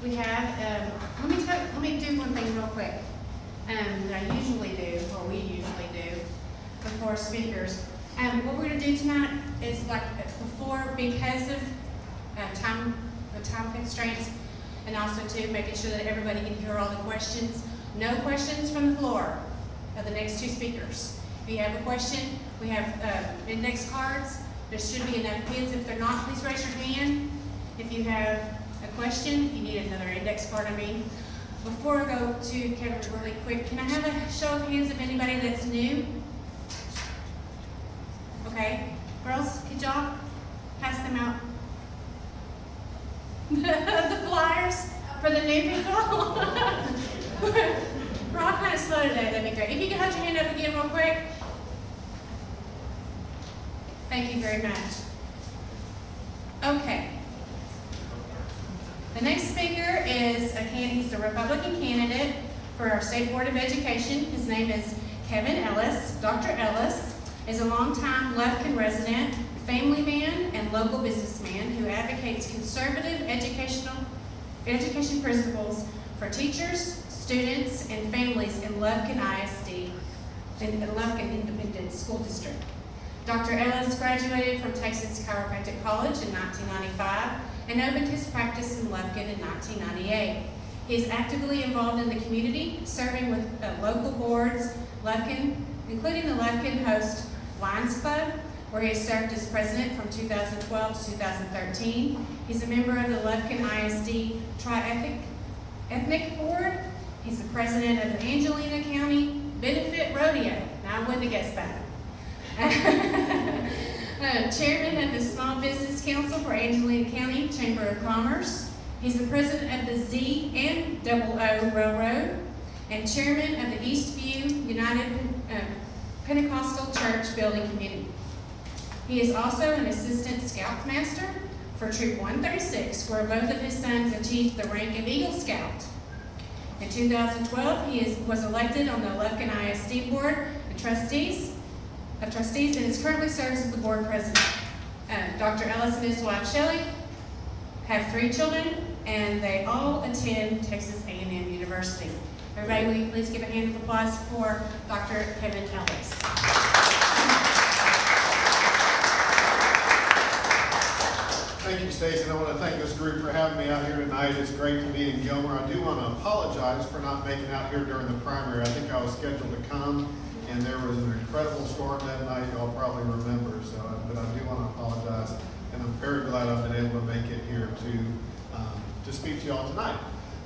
we have, let me do one thing real quick that I usually do, or we usually do, before speakers. What we're going to do tonight is like before, because of the time constraints, and also too making sure that everybody can hear all the questions. No questions from the floor of the next two speakers. If you have a question, we have index cards. There should be enough pens. If they're not, please raise your hand. If you have a question, if you need another index card, Before I go to Kevin really quick, can I have a show of hands of anybody that's new? Okay. Girls, could y'all pass them out? The flyers for the new people? We're all kind of slow today, that'd be great. If you could hold your hand up again real quick. Thank you very much. Okay. The next speaker is he's a Republican candidate for our State Board of Education. His name is Keven Ellis. Dr. Ellis is a longtime Lufkin resident, family man, and local businessman who advocates conservative education principles for teachers, students, and families in Lufkin ISD, in the Lufkin Independent School District. Dr. Ellis graduated from Texas Chiropractic College in 1995 and opened his practice in Lufkin in 1998. He is actively involved in the community, serving with local boards, Lufkin, including the Lufkin Host Lions Club, where he has served as president from 2012 to 2013. He's a member of the Lufkin ISD Tri-Ethnic Board. He's the president of the Angelina County Benefit Rodeo. Now, I wouldn't have guessed that. Chairman of the Small Business Council for Angelina County Chamber of Commerce. He's the president of the Z and O Railroad and chairman of the Eastview United Pentecostal Church Building Committee. He is also an assistant scoutmaster for Troop 136, where both of his sons achieved the rank of Eagle Scout. In 2012, he was elected on the Lufkin ISD Board of Trustees and currently serves as the board president. Dr. Ellis and his wife Shelley have 3 children, and they all attend Texas A&M University. Everybody, will you please give a hand of applause for Dr. Keven Ellis. Thank you, Stacy, and I want to thank this group for having me out here tonight. It's great to be in Gilmer. I do want to apologize for not making out here during the primary. I think I was scheduled to come, and there was an incredible storm that night. Y'all probably remember, but I do want to apologize, and I'm very glad I've been able to make it here to speak to y'all tonight.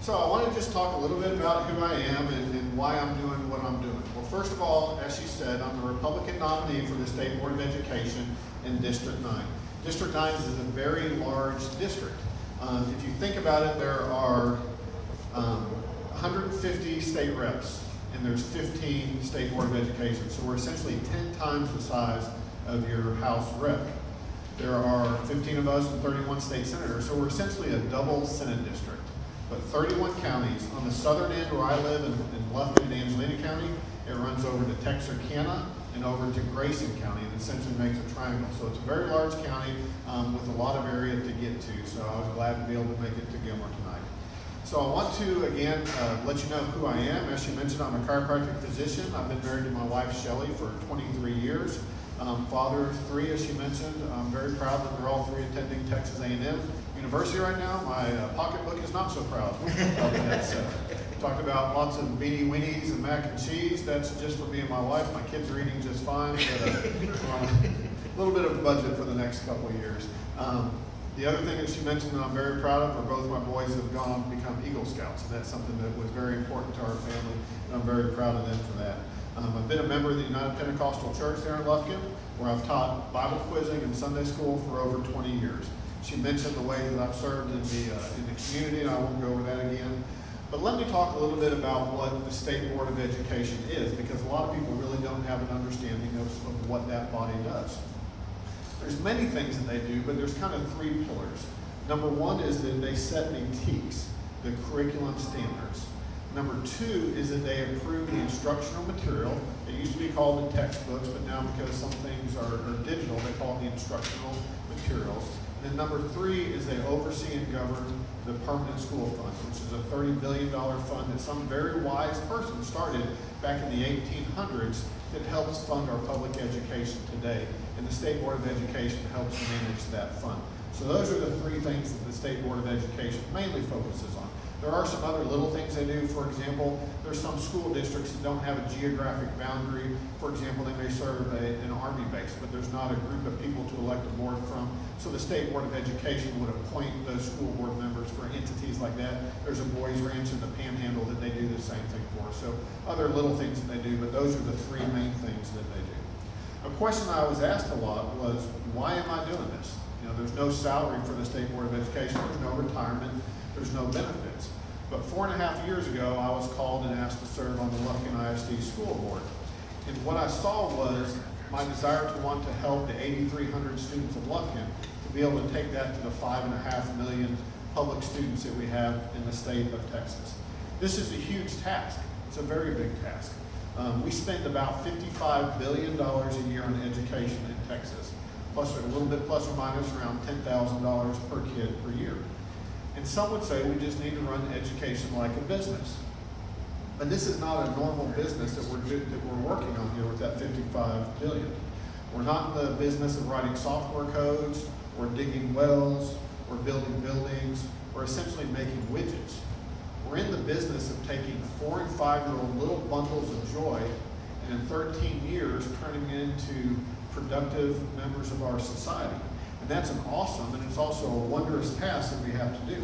So I want to just talk a little bit about who I am and why I'm doing what I'm doing. Well, first of all, as she said, I'm the Republican nominee for the State Board of Education in District 9. District 9 is a very large district. If you think about it, there are 150 state reps, and there's 15 State Board of Education. So we're essentially 10 times the size of your House rep. There are 15 of us and 31 state senators, so we're essentially a double Senate district. But 31 counties. On the southern end where I live in Lufkin and Angelina County, it runs over to Texarkana and over to Grayson County, and essentially makes a triangle. So it's a very large county with a lot of area to get to. So I was glad to be able to make it to Gilmer tonight. So I want to, again, let you know who I am. As she mentioned, I'm a chiropractic physician. I've been married to my wife, Shelley, for 23 years. Father of 3, as she mentioned. I'm very proud that they're all 3 attending Texas A&M University right now. My pocketbook is not so proud of that. So, talked about lots of beanie weenies and mac and cheese. That's just for me and my wife. My kids are eating just fine, but a little bit of a budget for the next couple of years. The other thing that she mentioned that I'm very proud of are both my boys have gone on to become Eagle Scouts, and that's something that was very important to our family, and I'm very proud of them for that. I've been a member of the United Pentecostal Church there in Lufkin, where I've taught Bible quizzing and Sunday school for over 20 years. She mentioned the way that I've served in the community, and I won't go over that again. But let me talk a little bit about what the State Board of Education is, because a lot of people really don't have an understanding of what that body does. There's many things that they do, but there's kind of 3 pillars. Number 1 is that they set the TEKS, the curriculum standards. Number 2 is that they approve the instructional material. It used to be called the textbooks, but now because some things are digital, they call it the instructional materials. And then number 3 is they oversee and govern the permanent school fund, which is a $30 billion fund that some very wise person started back in the 1800s that helps fund our public education today. And the State Board of Education helps manage that fund. So those are the 3 things that the State Board of Education mainly focuses on. There are some other little things they do. For example, there's some school districts that don't have a geographic boundary. For example, they may serve an Army base, but there's not a group of people to elect a board from. So the State Board of Education would appoint those school board members for entities like that. There's a boys ranch in the Panhandle that they do the same thing for. So other little things that they do, but those are the 3 main things that they do. A question I was asked a lot was, why am I doing this? You know, there's no salary for the State Board of Education, there's no retirement, there's no benefits. But 4.5 years ago, I was called and asked to serve on the Lufkin ISD school board. And what I saw was my desire to want to help the 8,300 students of Lufkin to be able to take that to the 5.5 million public students that we have in the state of Texas. This is a huge task. It's a very big task. We spend about $55 billion a year on education in Texas, plus a little bit plus or minus around $10,000 per kid per year. And some would say we just need to run education like a business. But this is not a normal business that we're working on here with that $55 billion. We're not in the business of writing software codes, or digging wells, or building buildings, or essentially making widgets. We're in the business of taking 4- and 5-year-old little bundles of joy, and in 13 years turning into productive members of our society. And that's an awesome, and it's also a wondrous task that we have to do,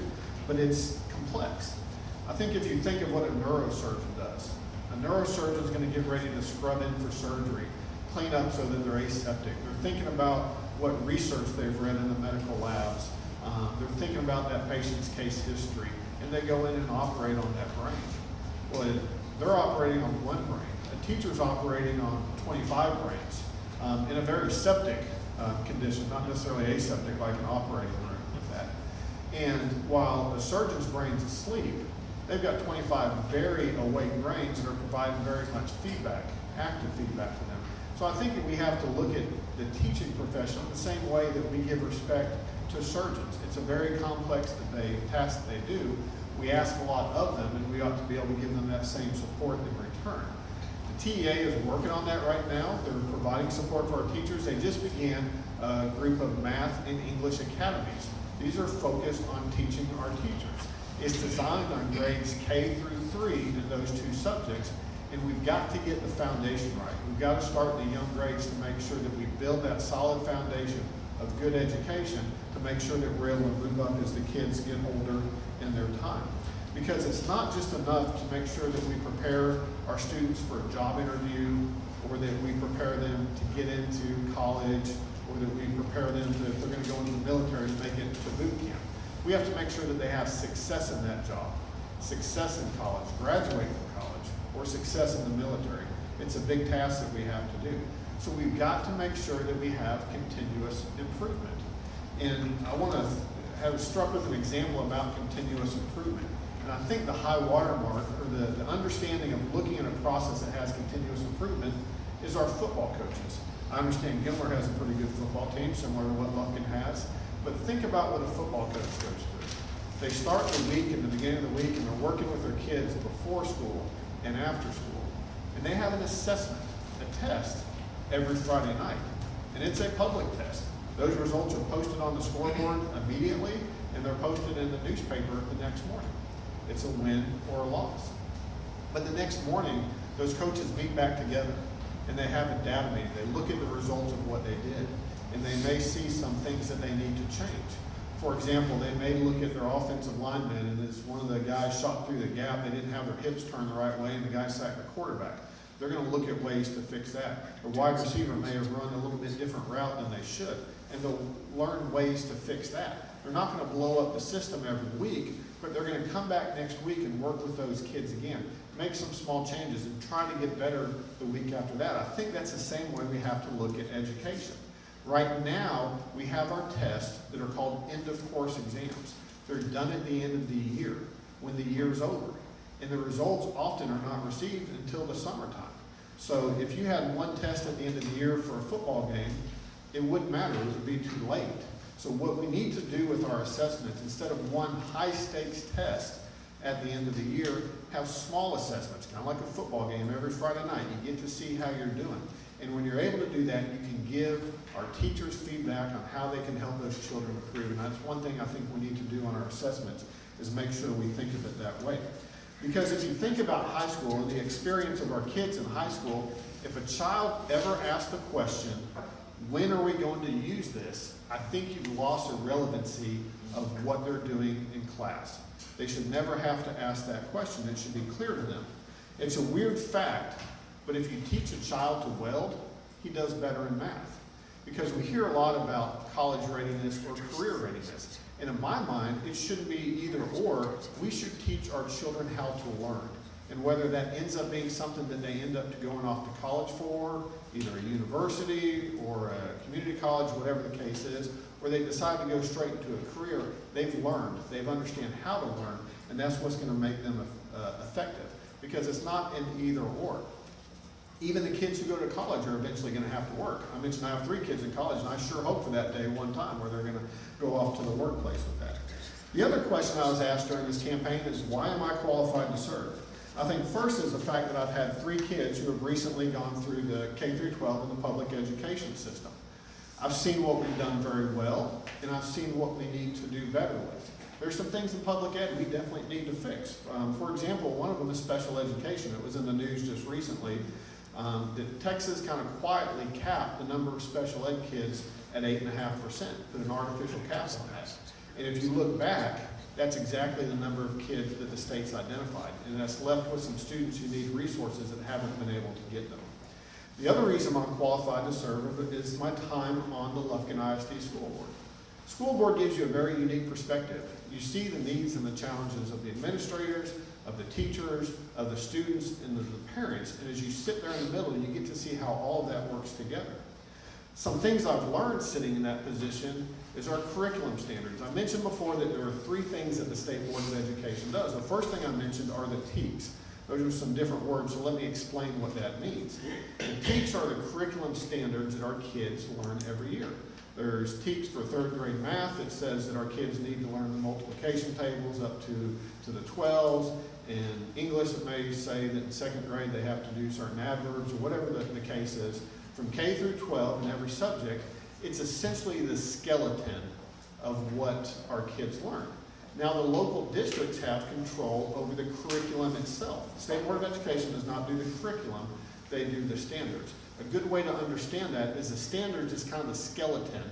but it's complex. I think if you think of what a neurosurgeon does, a neurosurgeon is going to get ready to scrub in for surgery, clean up so that they're aseptic. They're thinking about what research they've read in the medical labs. They're thinking about that patient's case history, and they go in and operate on that brain. Well, they're operating on one brain. A teacher's operating on 25 brains in a very septic condition, not necessarily aseptic like an operating room with that. And while the surgeon's brain's asleep, they've got 25 very awake brains that are providing very much feedback, active feedback to them. So I think that we have to look at the teaching profession the same way that we give respect to surgeons. It's a very complex task that they do. We ask a lot of them, and we ought to be able to give them that same support in return. The TEA is working on that right now. They're providing support for our teachers. They just began a group of math and English academies. These are focused on teaching our teachers. It's designed on grades K through 3 in those 2 subjects, and we've got to get the foundation right. We've got to start in the young grades to make sure that we build that solid foundation of good education to make sure that we're able to move up as the kids get older in their time. Because it's not just enough to make sure that we prepare our students for a job interview, or that we prepare them to get into college, or that we prepare them to, if they're going to go into the military, to make it to boot camp. We have to make sure that they have success in that job, success in college, graduate from college, or success in the military. It's a big task that we have to do. So we've got to make sure that we have continuous improvement. And I want to have struck with an example about continuous improvement. And I think the high water mark, or the understanding of looking at a process that has continuous improvement, is our football coaches. I understand Gilmer has a pretty good football team, similar to what Lufkin has. But think about what a football coach goes through. They start the week in the beginning of the week, and they're working with their kids before school and after school. And they have an assessment, a test, every Friday night. And it's a public test. Those results are posted on the scoreboard immediately, and they're posted in the newspaper the next morning. It's a win or a loss. But the next morning, those coaches meet back together, and they have a data meeting. They look at the results of what they did, and they may see some things that they need to change. For example, they may look at their offensive linemen, and as one of the guys shot through the gap, they didn't have their hips turned the right way, and the guy sacked the quarterback. They're going to look at ways to fix that. The wide receiver may have run a little bit different route than they should, and they'll learn ways to fix that. They're not going to blow up the system every week, but they're going to come back next week and work with those kids again, make some small changes, and try to get better the week after that. I think that's the same way we have to look at education. Right now, we have our tests that are called end-of-course exams. They're done at the end of the year, when the year's over. And the results often are not received until the summertime. So if you had one test at the end of the year for a football game, it wouldn't matter, it would be too late. So what we need to do with our assessments, instead of one high-stakes test at the end of the year, have small assessments, kind of like a football game every Friday night. You get to see how you're doing. And when you're able to do that, you can give our teachers feedback on how they can help those children improve. And that's one thing I think we need to do on our assessments, is make sure we think of it that way. Because if you think about high school and the experience of our kids in high school, if a child ever asks the question, when are we going to use this? I think you've lost the relevancy of what they're doing in class. They should never have to ask that question. It should be clear to them. It's a weird fact, but if you teach a child to weld, he does better in math. Because we hear a lot about college readiness or career readiness. And in my mind, it shouldn't be either or. We should teach our children how to learn. And whether that ends up being something that they end up going off to college for, either a university or a community college, whatever the case is, or they decide to go straight into a career, they've learned, they've understand how to learn, and that's what's going to make them effective. Because it's not an either or. Even the kids who go to college are eventually going to have to work. I mentioned I have 3 kids in college, and I sure hope for that day one time where they're going to go off to the workplace with that. The other question I was asked during this campaign is, why am I qualified to serve? I think first is the fact that I've had 3 kids who have recently gone through the K-12 in the public education system. I've seen what we've done very well, and I've seen what we need to do better with. There's some things in public ed we definitely need to fix. For example, one of them is special education. It was in the news just recently that Texas kind of quietly capped the number of special ed kids at 8.5%, put an artificial cap on that. And if you look back, that's exactly the number of kids that the state's identified. And that's left with some students who need resources that haven't been able to get them. The other reason I'm qualified to serve is my time on the Lufkin ISD School Board. School Board gives you a very unique perspective. You see the needs and the challenges of the administrators, of the teachers, of the students, and of the parents. And as you sit there in the middle, you get to see how all of that works together. Some things I've learned sitting in that position is our curriculum standards. I mentioned before that there are 3 things that the State Board of Education does. The first thing I mentioned are the TEKS. Those are some different words, so let me explain what that means. The TEKS are the curriculum standards that our kids learn every year. There's TEKS for 3rd grade math. It says that our kids need to learn the multiplication tables up to the 12s. In English, it may say that in 2nd grade they have to do certain adverbs or whatever the case is. From K through 12 in every subject, it's essentially the skeleton of what our kids learn. Now the local districts have control over the curriculum itself. The State Board of Education does not do the curriculum, they do the standards. A good way to understand that is the standards is kind of the skeleton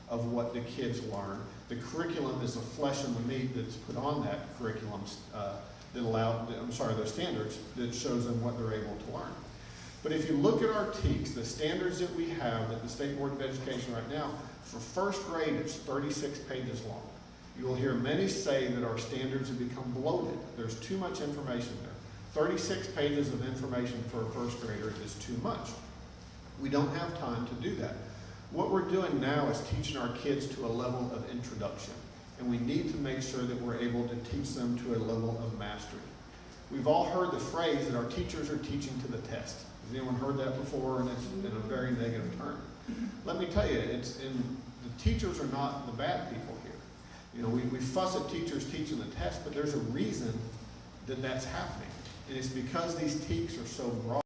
of what the kids learn. The curriculum is the flesh and the meat that's put on that curriculum those standards that shows them what they're able to learn. But if you look at our TEKS, the standards that we have at the State Board of Education right now, for 1st grade, it's 36 pages long. You will hear many say that our standards have become bloated. There's too much information there. 36 pages of information for a 1st grader is too much. We don't have time to do that. What we're doing now is teaching our kids to a level of introduction, and we need to make sure that we're able to teach them to a level of mastery. We've all heard the phrase that our teachers are teaching to the test. Has anyone heard that before? And it's in a very negative term. Let me tell you, the teachers are not the bad people here. You know, we fuss at teachers teaching the test, but there's a reason that that's happening. And it's because these TEKS are so broad.